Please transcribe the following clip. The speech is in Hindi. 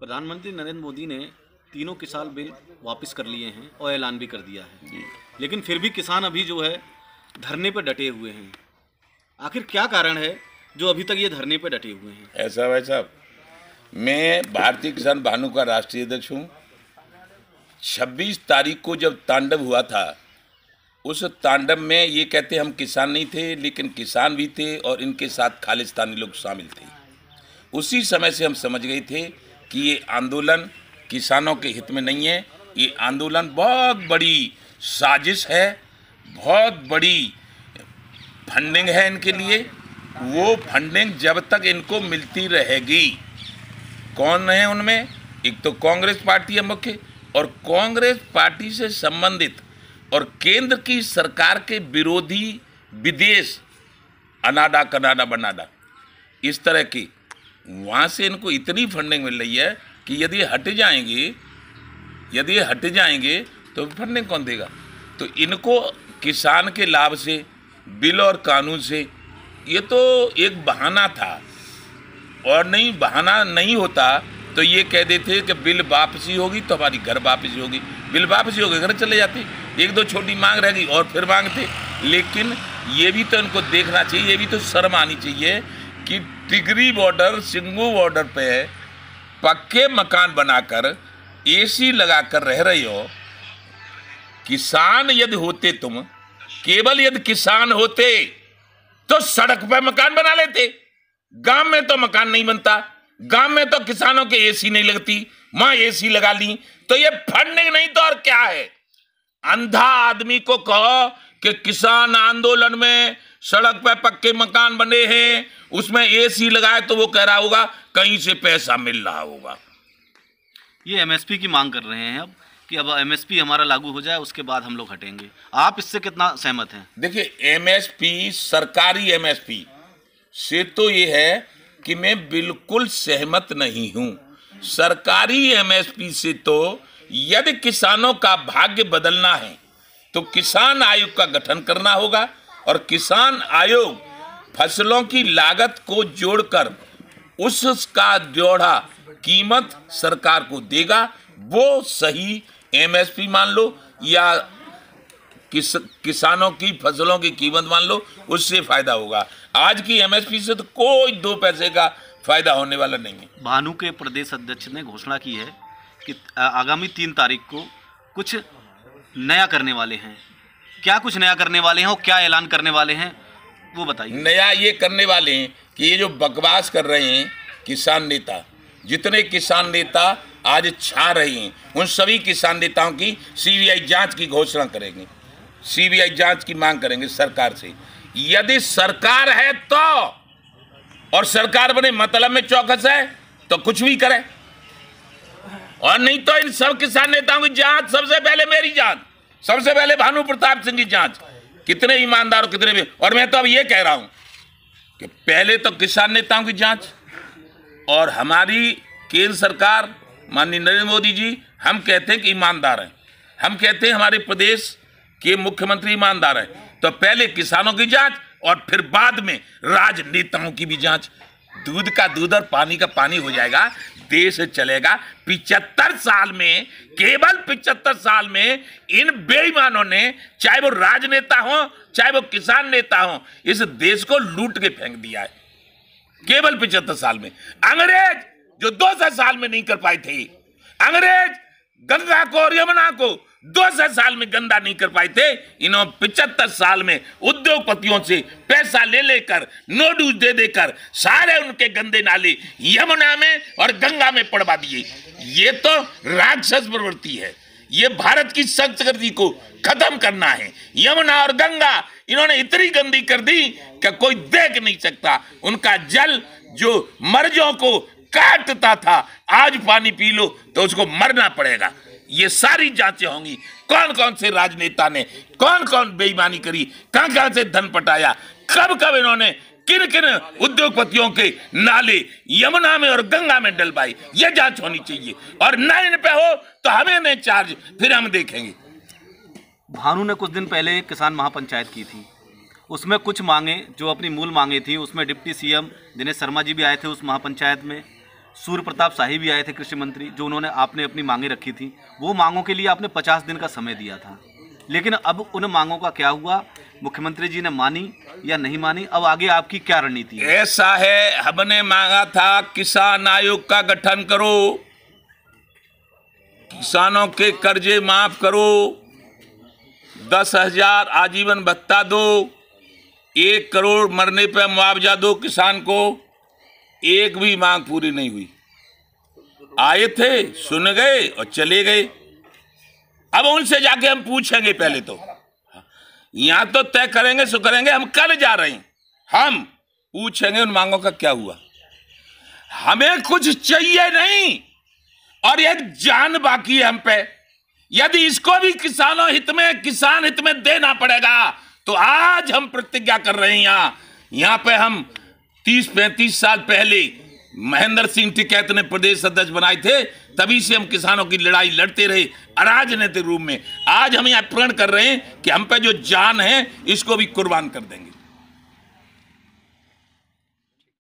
प्रधानमंत्री नरेंद्र मोदी ने तीनों किसान बिल वापस कर लिए हैं और ऐलान भी कर दिया है, लेकिन फिर भी किसान अभी जो है धरने पर डटे हुए हैं। आखिर क्या कारण है जो अभी तक ये धरने पर डटे हुए हैं? ऐसा भाई साहब, मैं भारतीय किसान भानु का राष्ट्रीय अध्यक्ष हूँ। 26 तारीख को जब तांडव हुआ था, उस तांडव में ये कहते हम किसान नहीं थे, लेकिन किसान भी थे और इनके साथ खालिस्तानी लोग शामिल थे। उसी समय से हम समझ गए थे कि ये आंदोलन किसानों के हित में नहीं है। ये आंदोलन बहुत बड़ी साजिश है, बहुत बड़ी फंडिंग है इनके लिए। वो फंडिंग जब तक इनको मिलती रहेगी, कौन है उनमें? एक तो कांग्रेस पार्टी है मुख्य, और कांग्रेस पार्टी से संबंधित और केंद्र की सरकार के विरोधी विदेश अनाडा कनाडा बनाडा इस तरह की, वहाँ से इनको इतनी फंडिंग मिल रही है कि यदि हट जाएंगे तो फंडिंग कौन देगा? तो इनको किसान के लाभ से, बिल और कानून से, ये तो एक बहाना था। और नहीं, बहाना नहीं होता तो ये कह देते कि बिल वापसी होगी तो हमारी घर वापसी होगी। बिल वापसी होगी, घर चले जाते, एक दो छोटी मांग रहेगी और फिर मांगते। लेकिन ये भी तो इनको देखना चाहिए, ये भी तो शर्म आनी चाहिए कि टिगरी बॉर्डर, सिंगू बॉर्डर पे पक्के मकान बनाकर एसी लगाकर रह रहे हो। किसान यदि होते तुम, केवल यदि किसान होते तो सड़क पे मकान बना लेते। गांव में तो मकान नहीं बनता, गांव में तो किसानों के एसी नहीं लगती, वहां एसी लगा ली। तो ये फंडिंग नहीं तो और क्या है? अंधा आदमी को कहो कि किसान आंदोलन में सड़क पे पक्के मकान बने हैं, उसमें एसी लगाए, तो वो कह रहा होगा कहीं से पैसा मिल रहा होगा। ये एमएसपी की मांग कर रहे हैं अब कि अब एमएसपी हमारा लागू हो जाए, उसके बाद हम लोग हटेंगे। आप इससे कितना सहमत हैं? देखिए, एमएसपी, सरकारी एमएसपी से तो ये है कि मैं बिल्कुल सहमत नहीं हूं। सरकारी एमएसपी से तो यदि किसानों का भाग्य बदलना है तो किसान आयोग का गठन करना होगा, और किसान आयोग फसलों की लागत को जोड़कर उसका जोड़ा कीमत सरकार को देगा। वो सही एमएसपी मान लो या किसानों की फसलों की कीमत मान लो, उससे फायदा होगा। आज की एमएसपी से तो कोई 2 पैसे का फायदा होने वाला नहीं है। भानु के प्रदेश अध्यक्ष ने घोषणा की है कि आगामी 3 तारीख को कुछ नया करने वाले हैं। क्या कुछ नया करने वाले हैं और क्या ऐलान करने वाले हैं, वो बताइए। नया ये करने वाले हैं कि ये जो बकवास कर रहे हैं किसान नेता, जितने किसान नेता आज छा रहे हैं, उन सभी किसान नेताओं की सीबीआई जांच की घोषणा करेंगे, सीबीआई जांच की मांग करेंगे सरकार से। यदि सरकार है तो, और सरकार बने मतलब में चौकस है तो कुछ भी करे, और नहीं तो इन सब किसान नेताओं की जांच, सबसे पहले मेरी जांच, सबसे पहले भानु प्रताप सिंह की जांच, कितने ईमानदार कितने भी। और मैं तो अब ये कह रहा हूं कि पहले तो किसान नेताओं की जांच, और हमारी केंद्र सरकार माननीय नरेंद्र मोदी जी, हम कहते हैं कि ईमानदार हैं, हम कहते हैं हमारे प्रदेश के मुख्यमंत्री ईमानदार हैं, तो पहले किसानों की जांच और फिर बाद में राजनेताओं की भी जांच। दूध का दूध और पानी का पानी हो जाएगा, देश चलेगा। 75 साल में, केवल 75 साल में इन बेईमानों ने, चाहे वो राजनेता हो चाहे वो किसान नेता हो, इस देश को लूट के फेंक दिया है केवल 75 साल में। अंग्रेज जो 200 साल में नहीं कर पाए थे, अंग्रेज गंगा को और यमुना को 200 साल में गंदा नहीं कर पाए थे, इन्होंने 75 साल में उद्योगपतियों से पैसा ले लेकर, नोटिस दे देकर सारे उनके गंदे नाले यमुना में और गंगा में पड़वा दिए। ये तो राक्षस प्रवृत्ति है, ये भारत की संस्कृति को खत्म करना है। यमुना और गंगा इन्होंने इतनी गंदी कर दी कि कोई देख नहीं सकता। उनका जल जो मर्जों को काटता था, आज पानी पी लो तो उसको मरना पड़ेगा। ये सारी जांचें होंगी, कौन कौन से राजनेता ने कौन कौन बेईमानी करी, कहां कहां से धन पटाया, कब कब इन्होंने किन किन उद्योगपतियों के नाले यमुना में और गंगा में डलवाए, ये जांच होनी चाहिए। और न इन पे हो तो हमें नहीं चार्ज, फिर हम देखेंगे। भानु ने कुछ दिन पहले एक किसान महापंचायत की थी, उसमें कुछ मांगे जो अपनी मूल मांगे थी, उसमें डिप्टी सीएम दिनेश शर्मा जी भी आए थे उस महापंचायत में, सूर्य प्रताप शाही भी आए थे कृषि मंत्री, जो उन्होंने आपने अपनी मांगे रखी थी, वो मांगों के लिए आपने 50 दिन का समय दिया था। लेकिन अब उन मांगों का क्या हुआ? मुख्यमंत्री जी ने मानी या नहीं मानी? अब आगे आपकी क्या रणनीति है? ऐसा है, हमने मांगा था किसान आयोग का गठन करो, किसानों के कर्जे माफ करो, 10,000 आजीवन भत्ता दो, 1 करोड़ मरने पर मुआवजा दो किसान को। एक भी मांग पूरी नहीं हुई। आए थे, सुन गए और चले गए। अब उनसे जाके हम पूछेंगे, पहले तो यहां तो तय करेंगे सो करेंगे, हम कल जा रहे हैं, हम पूछेंगे उन मांगों का क्या हुआ। हमें कुछ चाहिए नहीं और एक जान बाकी है हम पे। यदि इसको भी किसानों हित में, किसान हित में देना पड़ेगा तो आज हम प्रतिज्ञा कर रहे हैं। यहाँ पे हम 30-35 साल पहले महेंद्र सिंह टिकैत ने प्रदेश अध्यक्ष बनाए थे, तभी से हम किसानों की लड़ाई लड़ते रहे अराजनीतिक रूप में। आज हम यह प्रण कर रहे हैं कि हम पे जो जान है इसको भी कुर्बान कर देंगे।